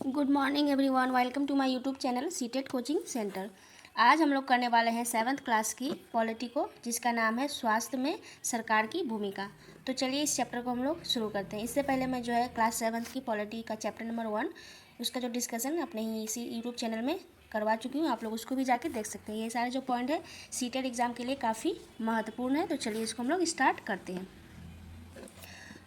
Good morning everyone, welcome to my YouTube channel CTET coaching centre. आज हम लोग करने वाले हैं 7th क्लास की पॉलिटी को, जिसका नाम है स्वास्थ्य में सरकार की भूमिका। तो चलिए इस चैप्टर को हम लोग शुरू करते हैं। इससे पहले मैं जो है क्लास 7th की पॉलिटी का चैप्टर नंबर 1 उसका जो डिस्कशन अपने ही इसी यूट्यूब चैनल में करवा चुकी हूँ। आप लोग उसको भी जाके देख सकते हैं। ये सारे जो पॉइंट है सीटेट एग्ज़ाम के लिए काफ़ी महत्वपूर्ण है। तो चलिए इसको हम लोग स्टार्ट करते हैं।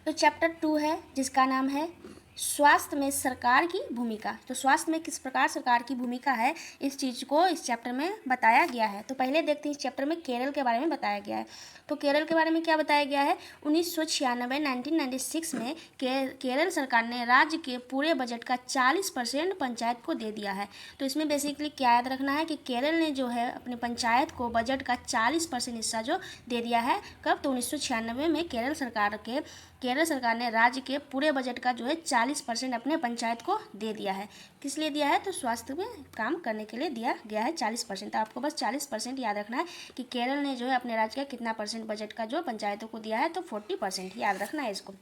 तो चैप्टर 2 है जिसका नाम है स्वास्थ्य में सरकार की भूमिका। तो स्वास्थ्य में किस प्रकार सरकार की भूमिका है, इस चीज़ को इस चैप्टर में बताया गया है। तो पहले देखते हैं इस चैप्टर में केरल के बारे में बताया गया है। तो केरल के बारे में क्या बताया गया है, 1996 में केरल सरकार ने राज्य के पूरे बजट का 40% पंचायत को दे दिया है। तो इसमें बेसिकली क्या याद रखना है कि केरल ने जो है अपने पंचायत को बजट का 40% हिस्सा जो दे दिया है। कब? तो 1996 में केरल सरकार ने राज्य के पूरे बजट का जो है 40% अपने पंचायत को दे दिया है। किस लिए दिया है? तो स्वास्थ्य में काम करने के लिए दिया गया है 40%। तो आपको बस 40% याद रखना है कि केरल ने जो है अपने राज्य का कितना परसेंट बजट का जो पंचायतों को दिया है, तो 40% याद रखना है इसको।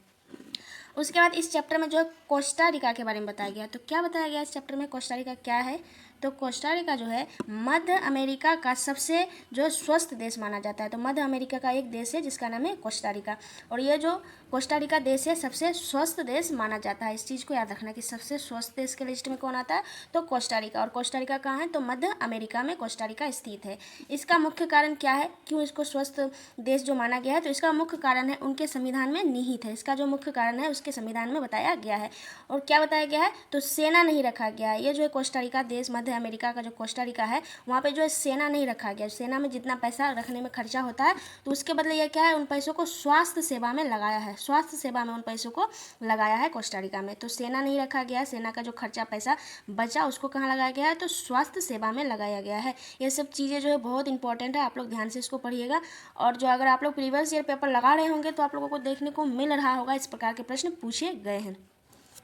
उसके बाद इस चैप्टर में जो है कोस्टा रिका के बारे में बताया गया। तो क्या बताया गया इस चैप्टर में? कोस्टा रिका क्या है? तो कोस्टा रिका जो है मध्य अमेरिका का सबसे जो स्वस्थ देश माना जाता है। तो मध्य अमेरिका का एक देश है जिसका नाम है कोस्टा रिका, और ये जो कोस्टा रिका देश है सबसे स्वस्थ देश माना जाता है। इस चीज़ को याद रखना कि सबसे स्वस्थ देश के लिस्ट में कौन आता है, तो कोस्टा रिका। और कोस्टा रिका कहाँ है? तो मध्य अमेरिका में कोस्टा रिका स्थित है। इसका मुख्य कारण क्या है, क्यों इसको स्वस्थ देश जो माना गया है? तो इसका मुख्य कारण है उनके संविधान में निहित है। इसका जो मुख्य कारण है उसके संविधान में बताया गया है। और क्या बताया गया है? तो सेना नहीं रखा गया है। ये जो है कोस्टा रिका देश, मध्य अमेरिका का जो कोस्टा रिका है, वहाँ पे जो है सेना नहीं रखा गया। सेना में जितना पैसा रखने में खर्चा होता है, तो उसके बदले ये क्या है, उन पैसों को स्वास्थ्य सेवा में लगाया है। स्वास्थ्य सेवा में उन पैसों को लगाया है कोस्टा रिका में। तो सेना नहीं रखा गया, सेना का जो खर्चा पैसा बचा उसको कहाँ लगाया गया है, तो स्वास्थ्य सेवा में लगाया गया है। ये सब चीज़ें जो है बहुत इंपॉर्टेंट है, आप लोग ध्यान से इसको पढ़िएगा। और जो अगर आप लोग प्रीवियस ईयर पेपर लगा रहे होंगे तो आप लोगों को देखने को मिल रहा होगा इस प्रकार के प्रश्न पूछे गए हैं।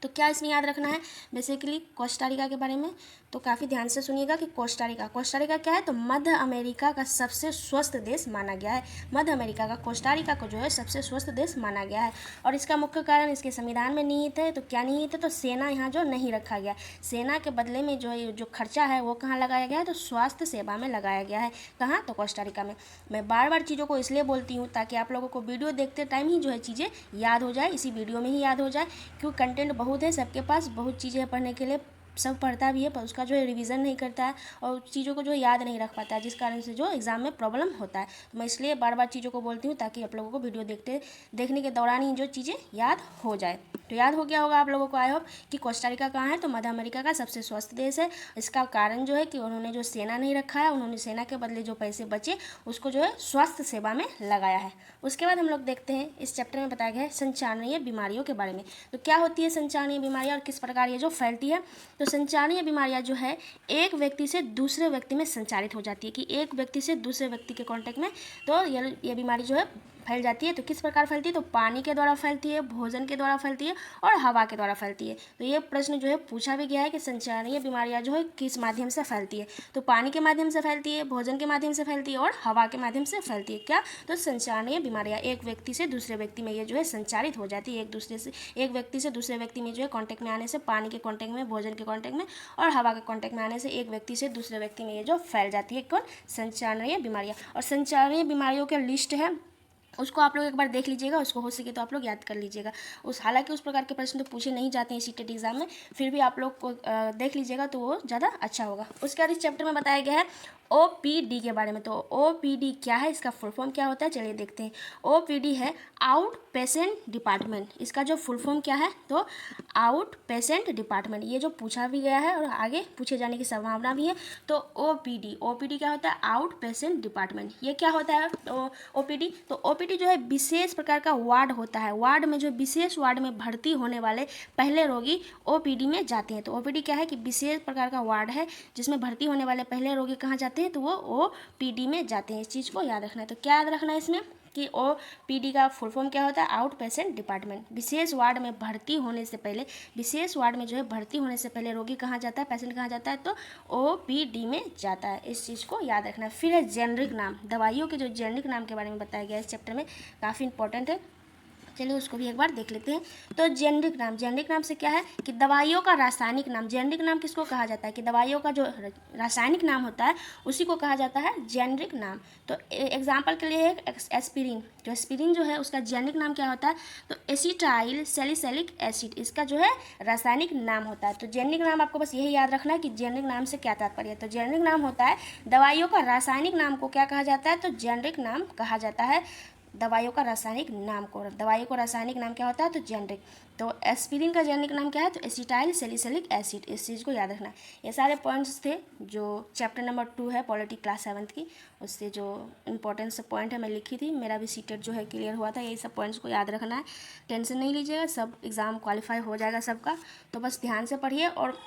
तो क्या इसमें याद रखना है बेसिकली कोस्टा रिका के बारे में? तो काफ़ी ध्यान से सुनिएगा कि कोस्टा रिका क्या है, तो मध्य अमेरिका का सबसे स्वस्थ देश माना गया है। मध्य अमेरिका का कोस्टा रिका को जो है सबसे स्वस्थ देश माना गया है। और इसका मुख्य कारण इसके संविधान में निहित है। तो क्या निहित है? तो सेना यहाँ जो नहीं रखा गया। सेना के बदले में जो खर्चा है वो कहाँ लगाया गया है, तो स्वास्थ्य सेवा में लगाया गया है। कहाँ? तो कोस्टा रिका में। मैं बार बार चीज़ों को इसलिए बोलती हूँ ताकि आप लोगों को वीडियो देखते टाइम ही जो है चीज़ें याद हो जाए, इसी वीडियो में ही याद हो जाए। क्योंकि कंटेंट बहुत है, सबके पास बहुत चीज़ें पढ़ने के लिए, सब पढ़ता भी है पर उसका जो है रिवीजन नहीं करता है और चीज़ों को जो है याद नहीं रख पाता है, जिस कारण से जो एग्ज़ाम में प्रॉब्लम होता है। तो मैं इसलिए बार बार चीज़ों को बोलती हूँ ताकि आप लोगों को वीडियो देखने के दौरान ही जो चीज़ें याद हो जाए। तो याद हो गया होगा आप लोगों को, आई होप, कि कोस्टा रिका कहाँ है, तो मध्य अमेरिका का सबसे स्वस्थ देश है। इसका कारण जो है कि उन्होंने जो सेना नहीं रखा है, उन्होंने सेना के बदले जो पैसे बचे उसको जो है स्वास्थ्य सेवा में लगाया है। उसके बाद हम लोग देखते हैं इस चैप्टर में बताया गया है संचारणीय बीमारियों के बारे में। तो क्या होती है संचारणीय बीमारियाँ और किस प्रकार ये जो फैलती है? तो संचारणीय बीमारियाँ जो है एक व्यक्ति से दूसरे व्यक्ति में संचारित हो जाती है, कि एक व्यक्ति से दूसरे व्यक्ति के कांटेक्ट में तो ये बीमारी जो है फैल जाती है। तो किस प्रकार फैलती है? तो पानी के द्वारा फैलती है, भोजन के द्वारा फैलती है और हवा के द्वारा फैलती है। तो ये प्रश्न जो है पूछा भी गया है कि संचारणीय बीमारियाँ जो है किस माध्यम से फैलती है? तो पानी के माध्यम से फैलती है, भोजन के माध्यम से फैलती है और हवा के माध्यम से फैलती है। क्या? तो संचारणीय बीमारियाँ एक व्यक्ति से दूसरे व्यक्ति में ये जो है संचारित हो जाती है। एक व्यक्ति से दूसरे व्यक्ति में जो है कॉन्टैक्ट में आने से, पानी के कॉन्टैक्ट में, भोजन के कॉन्टैक्ट में और हवा के कॉन्टैक्ट में आने से एक व्यक्ति से दूसरे व्यक्ति में ये जो फैल जाती है। कौन? संचारणीय बीमारियाँ। और संचारणीय बीमारियों के लिस्ट है, उसको आप लोग एक बार देख लीजिएगा, उसको हो सके तो आप लोग याद कर लीजिएगा। हालांकि उस प्रकार के प्रश्न तो पूछे नहीं जाते हैं सीटेट एग्जाम में, फिर भी आप लोग को देख लीजिएगा तो वो ज़्यादा अच्छा होगा। उसके बाद इस चैप्टर में बताया गया है OPD के बारे में। तो OPD क्या है, इसका फुल फॉर्म क्या होता है, चलिए देखते हैं। OPD है आउट पेशेंट डिपार्टमेंट। इसका जो फुल फॉर्म क्या है, तो आउट पेशेंट डिपार्टमेंट। ये जो पूछा भी गया है और आगे पूछे जाने की संभावना भी है। तो OPD क्या होता है, आउट पेशेंट डिपार्टमेंट। ये क्या होता है OPD? तो OPD जो है विशेष प्रकार का वार्ड होता है। वार्ड में जो विशेष वार्ड में भर्ती होने वाले पहले रोगी OPD में जाते हैं। तो OPD क्या है कि विशेष प्रकार का वार्ड है जिसमें भर्ती होने वाले पहले रोगी कहाँ जाते हैं, तो वो OPD में जाते हैं। इस चीज़ को याद रखना है। तो क्या याद रखना है इसमें कि OPD का फुल फॉर्म क्या होता है, आउट पेशेंट डिपार्टमेंट। विशेष वार्ड में भर्ती होने से पहले, विशेष वार्ड में जो है भर्ती होने से पहले रोगी कहाँ जाता है, पेशेंट कहाँ जाता है, तो OPD में जाता है। इस चीज़ को याद रखना है। फिर है जेनरिक नाम, दवाइयों के जो जेनरिक नाम के बारे में बताया गया है इस चैप्टर में, काफ़ी इंपॉर्टेंट है। चलिए उसको भी एक बार देख लेते हैं। तो जेनरिक नाम, जेनरिक नाम से क्या है कि दवाइयों का रासायनिक नाम। जेनरिक नाम किसको कहा जाता है कि दवाइयों का जो रासायनिक नाम होता है उसी को कहा जाता है जेनरिक नाम। तो एग्जाम्पल के लिए है एस्पिरिन, जो एस्पिरिन जो है उसका जेनरिक नाम क्या होता है, तो एसिटाइल सैलिसिलिक एसिड, इसका जो है रासायनिक नाम होता है। तो जेनरिक नाम आपको बस यही याद रखना है कि जेनरिक नाम से क्या तात्पर्य है। तो जेनरिक नाम होता है दवाइयों का रासायनिक नाम को क्या कहा जाता है, तो जेनरिक नाम कहा जाता है दवाइयों का रासायनिक नाम को। दवाइयों का रासायनिक नाम क्या होता है, तो जेनरिक। तो एस्पिरिन का जेनरिक नाम क्या है, तो एसिटाइल सैलिसिलिक एसिड। इस चीज़ को याद रखना। ये सारे पॉइंट्स थे जो चैप्टर नंबर 2 है पॉलिटी क्लास 7 की, उससे जो इंपॉर्टेंट पॉइंट है मैं लिखी थी। मेरा भी सीटेट जो है क्लियर हुआ था। यही सब पॉइंट्स को याद रखना है, टेंशन नहीं लीजिएगा, सब एग्ज़ाम क्वालिफाई हो जाएगा सबका। तो बस ध्यान से पढ़िए और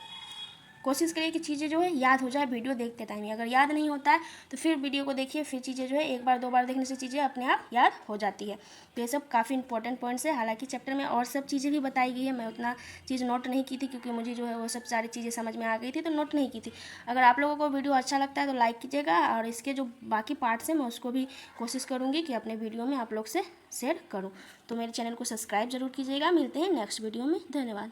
कोशिश करिए कि चीज़ें जो है याद हो जाए वीडियो देखते टाइम ही। अगर याद नहीं होता है तो फिर वीडियो को देखिए, फिर चीज़ें जो है एक बार दो बार देखने से चीज़ें अपने आप याद हो जाती है। तो ये सब काफ़ी इंपॉर्टेंट पॉइंट्स है। हालांकि चैप्टर में और सब चीज़ें भी बताई गई है, मैं उतना चीज़ नोट नहीं की थी क्योंकि मुझे जो है वो सब सारी चीज़ें समझ में आ गई थी, तो नोट नहीं की थी। अगर आप लोगों को वीडियो अच्छा लगता है तो लाइक कीजिएगा, और इसके जो बाकी पार्ट्स हैं मैं उसको भी कोशिश करूँगी कि अपने वीडियो में आप लोग से शेयर करूँ। तो मेरे चैनल को सब्सक्राइब जरूर कीजिएगा। मिलते हैं नेक्स्ट वीडियो में, धन्यवाद।